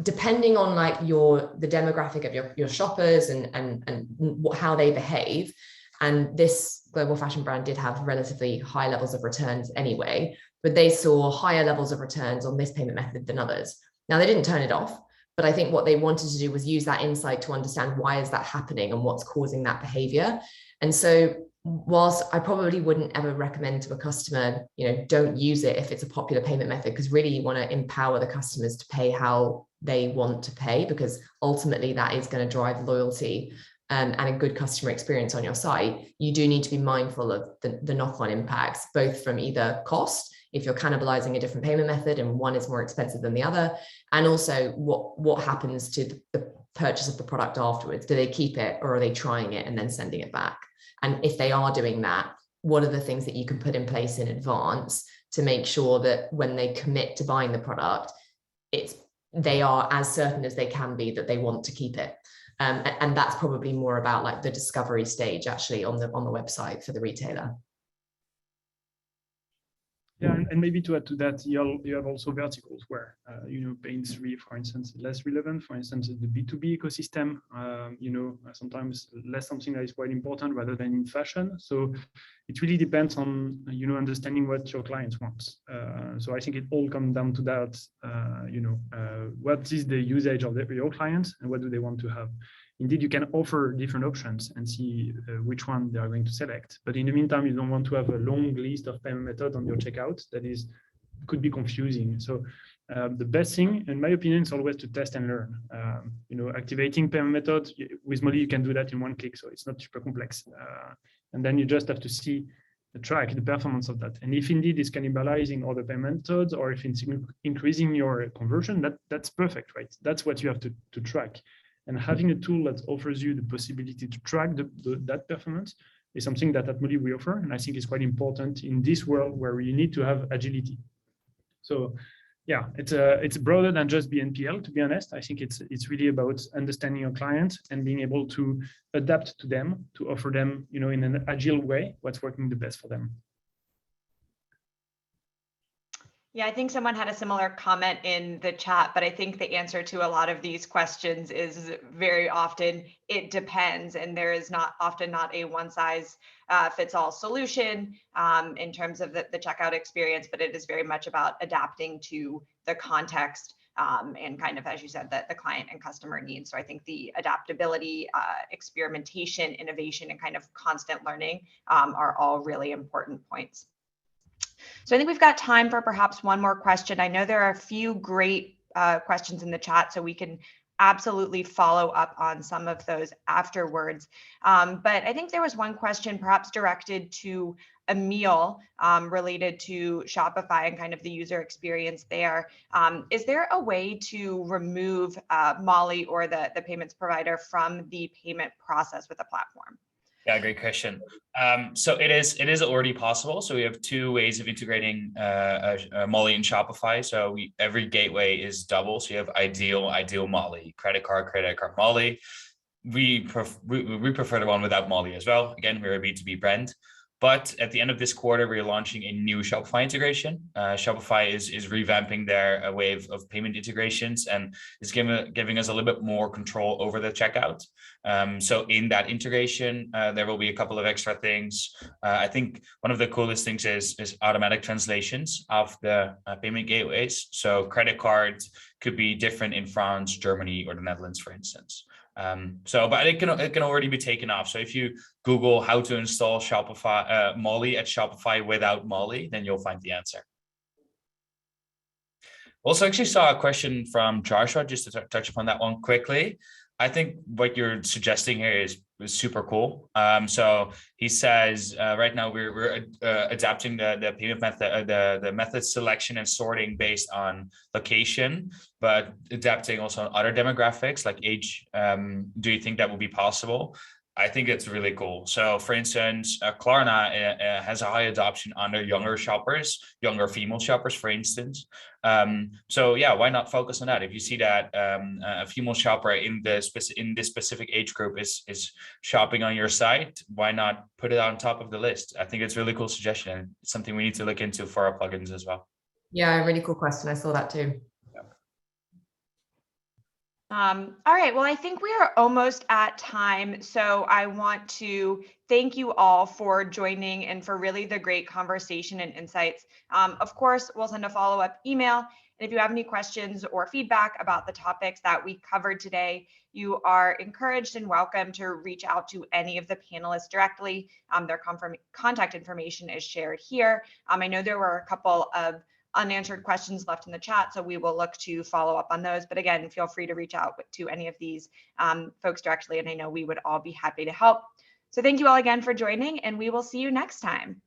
S3: depending on like the demographic of your shoppers and how they behave, and this global fashion brand did have relatively high levels of returns anyway, but they saw higher levels of returns on this payment method than others. Now they didn't turn it off, but I think what they wanted to do was use that insight to understand why is that happening and what's causing that behavior. And so whilst I probably wouldn't ever recommend to a customer, you know, don't use it if it's a popular payment method, because really you want to empower the customers to pay how they want to pay, because ultimately that is going to drive loyalty and a good customer experience on your site. You do need to be mindful of the knock-on impacts, both from either cost, if you're cannibalizing a different payment method and one is more expensive than the other, and also what happens to the purchase of the product afterwards. Do they keep it, or are they trying it and then sending it back? And if they are doing that, what are the things that you can put in place in advance to make sure that when they commit to buying the product, they are as certain as they can be that they want to keep it. And that's probably more about like the discovery stage actually on the website for the retailer.
S5: Yeah, and maybe to add to that, you have also verticals where, Pay in 3, for instance, less relevant. For instance, the B2B ecosystem, sometimes less something that is quite important rather than in fashion. So it really depends on, understanding what your clients want. So I think it all comes down to that, what is the usage of your clients and what do they want to have? Indeed, you can offer different options and see which one they are going to select. But in the meantime, you don't want to have a long list of payment methods on your checkout that could be confusing. So the best thing, in my opinion, is always to test and learn. Activating payment methods with Molly, you can do that in one click, so it's not super complex. And then you just have to see the performance of that. And if indeed it's cannibalizing other payment methods, or if it's increasing your conversion, that's perfect, right? That's what you have to track. And having a tool that offers you the possibility to track that performance is something that at Molly we offer, and I think it's quite important in this world where we need to have agility. So, yeah, it's broader than just BNPL. To be honest, I think it's really about understanding your client and being able to adapt to them, to offer them, in an agile way, what's working the best for them.
S1: Yeah, I think someone had a similar comment in the chat, but I think the answer to a lot of these questions is very often it depends, and there is often not a one size fits all solution in terms of the checkout experience, but it is very much about adapting to the context and kind of, as you said, the client and customer needs. So I think the adaptability, experimentation, innovation, and kind of constant learning are all really important points. So I think we've got time for perhaps one more question. I know there are a few great questions in the chat, so we can absolutely follow up on some of those afterwards. But I think there was one question perhaps directed to Emil related to Shopify and kind of the user experience there. Is there a way to remove Molly or the payments provider from the payment process with the platform?
S4: Yeah, great question. So it is already possible. So we have two ways of integrating Molly and Shopify. So every gateway is double. So you have ideal Molly, credit card Molly. We prefer the one without Molly as well. Again, we're a B2B brand. But at the end of this quarter, we're launching a new Shopify integration. Shopify is revamping their way of payment integrations and is giving us a little bit more control over the checkout. So in that integration, there will be a couple of extra things. I think one of the coolest things is automatic translations of the payment gateways. So credit cards could be different in France, Germany, or the Netherlands, for instance. But it can already be taken off. So if you Google how to install Shopify Molly at Shopify without Molly, then you'll find the answer. Also, actually saw a question from Joshua, just to touch upon that one quickly. I think what you're suggesting here is super cool. So he says right now we're adapting the payment method, the method selection and sorting based on location, but adapting also on other demographics like age. Do you think that will be possible? I think it's really cool. So for instance, Klarna has a high adoption under younger shoppers, younger female shoppers, for instance. So yeah, why not focus on that? If you see that a female shopper in this specific age group is shopping on your site, why not put it on top of the list? I think it's a really cool suggestion, and it's something we need to look into for our plugins as well.
S3: Yeah, really cool question. I saw that too.
S1: All right, well, I think we are almost at time. So I want to thank you all for joining and for really the great conversation and insights. Of course, we'll send a follow-up email. And if you have any questions or feedback about the topics that we covered today, you are encouraged and welcome to reach out to any of the panelists directly. Their contact information is shared here. I know there were a couple of unanswered questions left in the chat, so we will look to follow up on those. But again, feel free to reach out to any of these folks directly, and I know we would all be happy to help. So thank you all again for joining, and we will see you next time.